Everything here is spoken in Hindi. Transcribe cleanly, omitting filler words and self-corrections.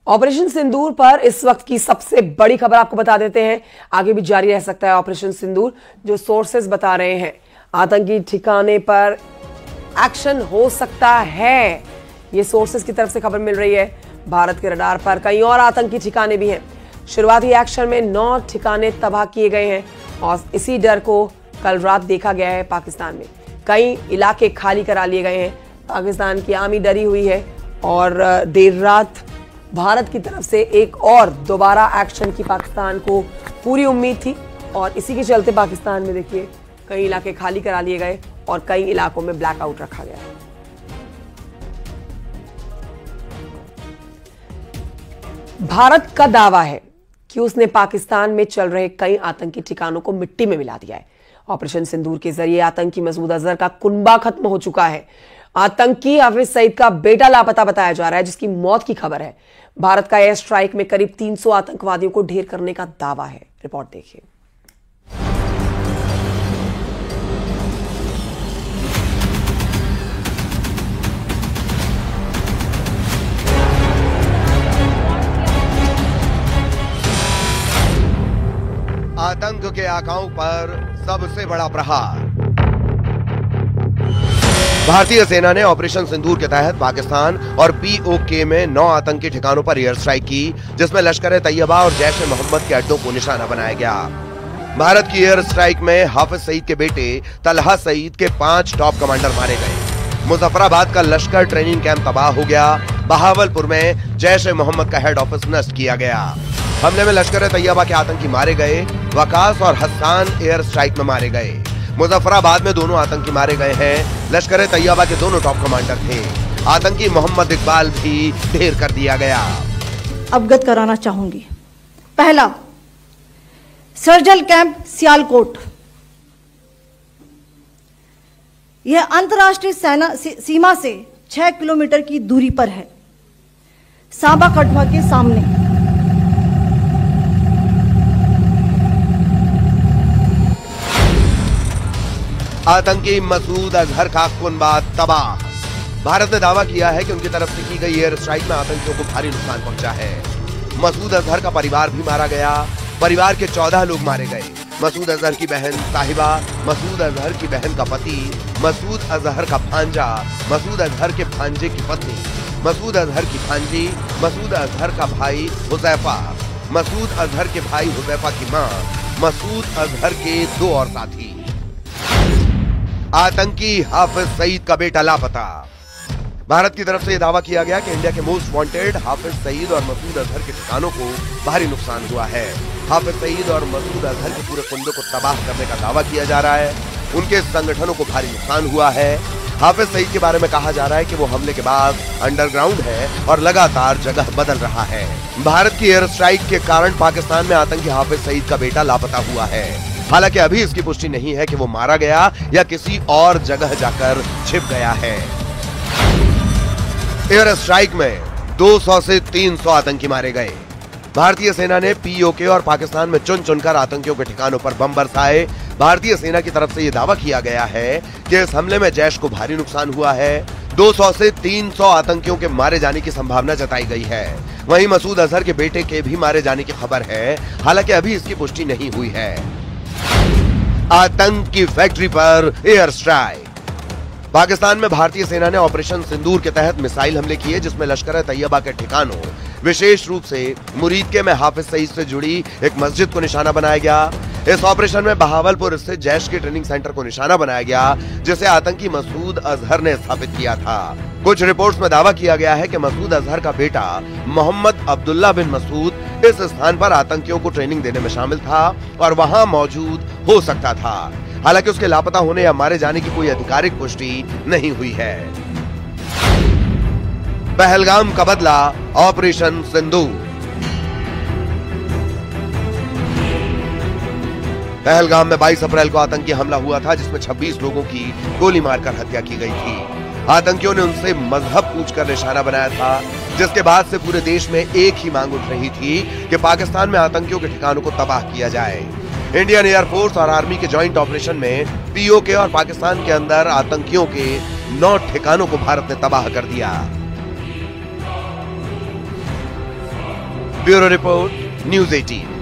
ऑपरेशन सिंदूर पर इस वक्त की सबसे बड़ी खबर आपको बता देते हैं। आगे भी जारी रह सकता है ऑपरेशन सिंदूर। जो सोर्सेज बता रहे हैं आतंकी ठिकाने पर एक्शन हो सकता है, ये सोर्सेज की तरफ से खबर मिल रही है। भारत के रडार पर कई और आतंकी ठिकाने भी हैं। शुरुआती एक्शन में 9 ठिकाने तबाह किए गए हैं और इसी डर को कल रात देखा गया है। पाकिस्तान में कई इलाके खाली करा लिए गए हैं। पाकिस्तान की आर्मी डरी हुई है और देर रात भारत की तरफ से एक और दोबारा एक्शन की पाकिस्तान को पूरी उम्मीद थी और इसी के चलते पाकिस्तान में देखिए कई इलाके खाली करा लिए गए और कई इलाकों में ब्लैकआउट रखा गया। भारत का दावा है कि उसने पाकिस्तान में चल रहे कई आतंकी ठिकानों को मिट्टी में मिला दिया है। ऑपरेशन सिंदूर के जरिए आतंकी मसूद अजहर का कुनबा खत्म हो चुका है। आतंकी हाफिज सईद का बेटा लापता बताया जा रहा है, जिसकी मौत की खबर है। भारत का एयर स्ट्राइक में करीब 300 आतंकवादियों को ढेर करने का दावा है। रिपोर्ट देखिए। आतंक के आकाओं पर सबसे बड़ा प्रहार। भारतीय सेना ने ऑपरेशन सिंदूर के तहत पाकिस्तान और पीओके में 9 आतंकी ठिकानों पर एयर स्ट्राइक की, जिसमें लश्कर-ए-तैयबा और जैश-ए-मोहम्मद के अड्डों को निशाना बनाया गया। भारत की एयर स्ट्राइक में हाफिज सईद के बेटे तलहा सईद के 5 टॉप कमांडर मारे गए। मुजफ्फराबाद का लश्कर ट्रेनिंग कैंप तबाह हो गया। बहावलपुर में जैश-ए-मोहम्मद का हेड ऑफिस नष्ट किया गया। हमले में लश्कर-ए-तैयबा के आतंकी मारे गए। वकास और हस्सान एयर स्ट्राइक में मारे गए। मुजफ्फराबाद में दोनों आतंकी मारे गए हैं। लश्कर-ए-तैयबा के दोनों टॉप कमांडर थे। आतंकी मोहम्मद इकबाल भी ढेर कर दिया गया। अवगत कराना चाहूंगी। पहला, सर्जिकल कैंप सियालकोट, यह अंतर्राष्ट्रीय सीमा से 6 किलोमीटर की दूरी पर है, सांबा कठवा के सामने। आतंकी मसूद अजहर का कुनबा तबाह। भारत ने दावा किया है कि उनकी तरफ से की गई एयर स्ट्राइक में आतंकियों को भारी नुकसान पहुंचा है। मसूद अजहर का परिवार भी मारा गया। परिवार के 14 लोग मारे गए। मसूद अजहर की बहन साहिबा, मसूद अजहर की बहन का पति, मसूद अजहर का भांजा, मसूद अजहर के भांजे की पत्नी, मसूद अजहर की भांजी, मसूद अजहर का भाई हुजैफा, मसूद अजहर के भाई हुजैफा की मां, मसूद अजहर के 2 और साथी। आतंकी हाफिज सईद का बेटा लापता। भारत की तरफ से यह दावा किया गया कि इंडिया के मोस्ट वांटेड हाफिज सईद और मसूद अजहर के ठिकानों को भारी नुकसान हुआ है। हाफिज सईद और मसूद अजहर के पूरे कुनबे को तबाह करने का दावा किया जा रहा है। उनके संगठनों को भारी नुकसान हुआ है। हाफिज सईद के बारे में कहा जा रहा है कि वो हमले के बाद अंडरग्राउंड है और लगातार जगह बदल रहा है। भारत की एयर स्ट्राइक के कारण पाकिस्तान में आतंकी हाफिज सईद का बेटा लापता हुआ है। हालांकि अभी इसकी पुष्टि नहीं है कि वो मारा गया या किसी और जगह जाकर छिप गया है। एयर स्ट्राइक में 200 से 300 आतंकी मारे गए। भारतीय सेना ने पीओके और पाकिस्तान में चुन चुनकर आतंकियों के ठिकानों पर बम बरसाए। भारतीय सेना की तरफ से यह दावा किया गया है कि इस हमले में जैश को भारी नुकसान हुआ है। 200 से 300 आतंकियों के मारे जाने की संभावना जताई गई है। वहीं मसूद अजहर के बेटे के भी मारे जाने की खबर है। हालांकि अभी इसकी पुष्टि नहीं हुई है। आतंक की फैक्ट्री पर एयर स्ट्राइक। पाकिस्तान में भारतीय सेना ने ऑपरेशन सिंदूर के तहत मिसाइल हमले किए, जिसमें लश्कर-ए-तैयबा के ठिकानों, विशेष रूप से मुरीदके में हाफिज सईद से जुड़ी एक मस्जिद को निशाना बनाया गया। इस ऑपरेशन में बहावलपुर स्थित जैश के ट्रेनिंग सेंटर को निशाना बनाया गया, जिसे आतंकी मसूद अजहर ने स्थापित किया था। कुछ रिपोर्ट्स में दावा किया गया है कि मसूद अजहर का बेटा मोहम्मद अब्दुल्ला बिन मसूद इस स्थान पर आतंकियों को ट्रेनिंग देने में शामिल था और वहां मौजूद हो सकता था। हालांकि उसके लापता होने या मारे जाने की कोई आधिकारिक पुष्टि नहीं हुई है। पहलगाम का बदला ऑपरेशन सिंदूर। पहलगाम में 22 अप्रैल को आतंकी हमला हुआ था, जिसमें 26 लोगों की गोली मारकर हत्या की गई थी। आतंकियों ने उनसे मजहब पूछकर निशाना बनाया था, जिसके बाद से पूरे देश में एक ही मांग उठ रही थी कि पाकिस्तान में आतंकियों के ठिकानों को तबाह किया जाए। इंडियन एयरफोर्स और आर्मी के जॉइंट ऑपरेशन में पीओके और पाकिस्तान के अंदर आतंकियों के 9 ठिकानों को भारत ने तबाह कर दिया। Bureau report, news 18।